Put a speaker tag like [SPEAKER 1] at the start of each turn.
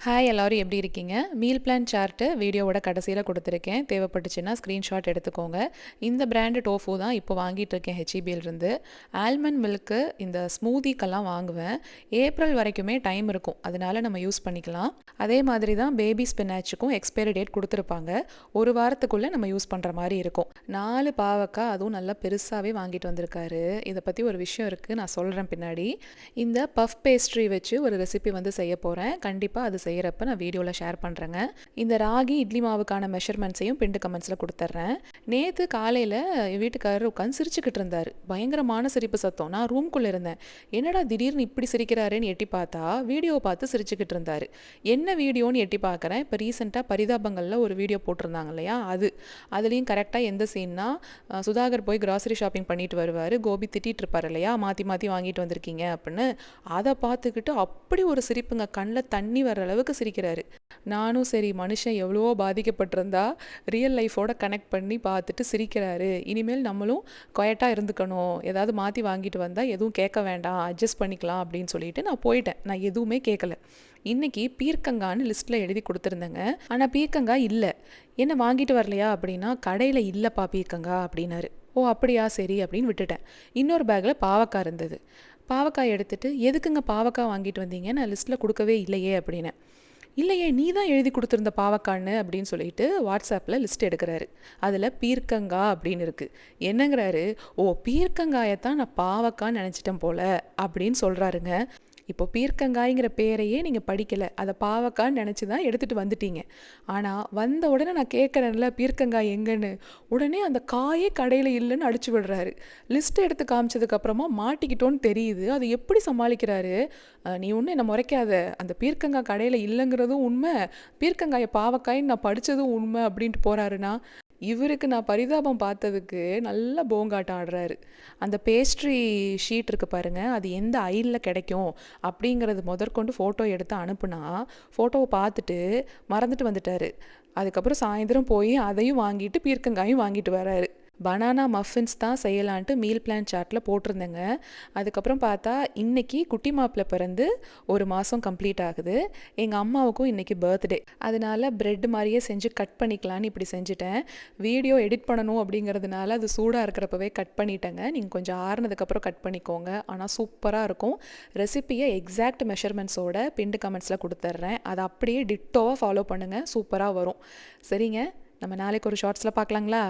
[SPEAKER 1] Hi எல்லோரும் எப்படி இருக்கீங்க? மீல் பிளான் சார்ட்டு வீடியோவோட கடைசியில் கொடுத்துருக்கேன். தேவைப்பட்டுச்சுன்னா ஸ்க்ரீன்ஷாட் எடுத்துக்கோங்க. இந்த பிராண்டு டோஃபு தான் இப்போ வாங்கிட்டு இருக்கேன் ஹெச்இபியிலிருந்து. ஆல்மண்ட் மில்க்கு இந்த ஸ்மூதிக்கெல்லாம் வாங்குவேன். ஏப்ரல் வரைக்குமே டைம் இருக்கும், அதனால நம்ம யூஸ் பண்ணிக்கலாம். அதே மாதிரி தான் பேபி ஸ்பினாச்சுக்கும் எக்ஸ்பைரி டேட் கொடுத்துருப்பாங்க. ஒரு வாரத்துக்குள்ளே நம்ம யூஸ் பண்ணுற மாதிரி இருக்கும். 4 பாவக்காய், அதுவும் நல்லா பெருசாகவே வாங்கிட்டு வந்திருக்காரு. இதை பற்றி ஒரு விஷயம் இருக்குது, நான் சொல்கிறேன் பின்னாடி. இந்த பஃப் பேஸ்ட்ரி வச்சு ஒரு ரெசிபி செய்ய போகிறேன். கண்டிப்பாக அது செய்கிறப்ப நான் வீடியோவில் ஷேர் பண்ணுறேங்க. இந்த ராகி இட்லி மாவுக்கான மெஷர்மெண்ட்ஸையும் பிண்டு கமெண்ட்ஸில் கொடுத்துட்றேன். நேற்று காலையில் என் வீட்டுக்காரர் உட்காந்து சிரிச்சுக்கிட்டு இருந்தார். பயங்கரமான சிரிப்பு சத்தம். நான் ரூம்குள்ளே இருந்தேன். என்னடா திடீர்னு இப்படி சிரிக்கிறாருன்னு எட்டி பார்த்தா வீடியோ பார்த்து சிரிச்சுக்கிட்டு இருந்தார். என்ன வீடியோன்னு எட்டி பார்க்குறேன். இப்போ ரீசெண்டாக பரிதாபங்களில் ஒரு வீடியோ போட்டிருந்தாங்க இல்லையா, அதுலேயும் கரெக்டாக எந்த சீன்னா, சுதாகர் போய் கிராசரி ஷாப்பிங் பண்ணிட்டு வருவார். கோபி திட்டிகிட்டு இருப்பார் இல்லையா, மாற்றி மாற்றி வாங்கிட்டு வந்திருக்கீங்க அப்படின்னு. அதை பார்த்துக்கிட்டு அப்படி ஒரு சிரிப்புங்க, கண்ணில் தண்ணி வர அளவுக்கு சிரிக்கிறாரு. நானும் சரி, மனுஷன் எவ்வளவோ பாதிக்கப்பட்டிருந்தா ரியல் லைஃபோட கனெக்ட் பண்ணி பார்த்துட்டு சிரிக்கிறாரு. இனிமேல் நம்மளும் குவைட்டாக இருந்துக்கணும், ஏதாவது மாற்றி வாங்கிட்டு வந்தால் எதுவும் கேட்க வேண்டாம், அட்ஜஸ்ட் பண்ணிக்கலாம் அப்படின்னு சொல்லிட்டு நான் போயிட்டேன். நான் எதுவுமே கேட்கல. இன்றைக்கி பீர்க்கங்கான்னு லிஸ்ட்டில் எழுதி கொடுத்துருந்தேங்க. ஆனால் பீர்க்கங்காய் இல்லை. என்ன வாங்கிட்டு வரலையா அப்படின்னா, கடையில் இல்லைப்பா பீர்க்கங்கா அப்படின்னாரு. ஓ அப்படியா, சரி அப்படின்னு விட்டுட்டேன். இன்னொரு பேக்கில் பாவக்காய் இருந்தது. பாவக்காய் எடுத்துகிட்டு, எதுக்குங்க பாவக்காய் வாங்கிட்டு வந்தீங்க, நான் லிஸ்ட்டில் கொடுக்கவே இல்லையே அப்படின்னு. இல்லையே, நீ தான் எழுதி கொடுத்துருந்த பாவக்கான்னு அப்படின்னு சொல்லிட்டு வாட்ஸ்அப்பில் லிஸ்ட் எடுக்கிறாரு. அதில் பீர்க்கங்கா அப்படின்னு இருக்குது. என்னங்கிறாரு, ஓ பீர்க்கங்காயத்தான் நான் பாவக்கான்னு நினச்சிட்டேன் போல அப்படின்னு சொல்கிறாருங்க. இப்போ பீர்க்கங்காய்ங்கிற பேரையே நீங்கள் படிக்கலை, அதை பாவக்கான்னு நினச்சி தான் எடுத்துகிட்டு வந்துட்டீங்க. ஆனால் வந்த உடனே நான் கேட்குறேன்ல பீர்க்கங்காய் எங்கன்னு, உடனே அந்த காயே கடையில் இல்லைன்னு அடிச்சு விடுறாரு. லிஸ்ட் எடுத்து காமிச்சதுக்கப்புறமா மாட்டிக்கிட்டோன்னு தெரியுது. அது எப்படி சமாளிக்கிறாரு? நீ ஒன்றும் என்னை முறைக்காத, அந்த பீர்க்கங்காய் கடையில் இல்லைங்கிறதும் உண்மை, பீர்க்கங்காயை பாவக்காயின்னு நான் படித்ததும் உண்மை அப்படின்ட்டு போகிறாருன்னா, இவருக்கு நான் பரிதாபம் பார்த்ததுக்கு நல்லா போங்காட்டம் ஆடுறாரு. அந்த பேஸ்ட்ரி ஷீட் இருக்குது பாருங்கள், அது எந்த ஐலில் கிடைக்கும் அப்படிங்கிறது முதற்கொண்டு ஃபோட்டோ எடுத்து அனுப்புனா, ஃபோட்டோவை பார்த்துட்டு மறந்துட்டு வந்துட்டார். அதுக்கப்புறம் சாயந்தரம் போய் அதையும் வாங்கிட்டு பீர்க்கங்காயும் வாங்கிட்டு வராரு. பனானா மஃபின்ஸ் தான் செய்யலான்ட்டு மீல் பிளான் சார்ட்டில் போட்டிருந்தேங்க. அதுக்கப்புறம் பார்த்தா இன்றைக்கி குட்டி மாப்பிள்ளை பிறந்து 1 மாதம் கம்ப்ளீட் ஆகுது. எங்கள் அம்மாவுக்கும் இன்றைக்கி பர்த்டே. அதனால் ப்ரெட் மாதிரியே செஞ்சு கட் பண்ணிக்கலான்னு இப்படி செஞ்சுட்டேன். வீடியோ எடிட் பண்ணணும் அப்படிங்கிறதுனால அது சூடாக இருக்கிறப்பவே கட் பண்ணிட்டேங்க. நீங்கள் கொஞ்சம் ஆறுனதுக்கப்புறம் கட் பண்ணிக்கோங்க. ஆனால் சூப்பராக இருக்கும். ரெசிப்பியை எக்ஸாக்ட் மெஷர்மெண்ட்ஸோட பிண்டு கமெண்ட்ஸில் கொடுத்துட்றேன். அதை அப்படியே டிட்டோவாக ஃபாலோ பண்ணுங்கள், சூப்பராக வரும். சரிங்க, நம்ம நாளைக்கு ஒரு ஷார்ட்ஸில் பார்க்கலாங்களா?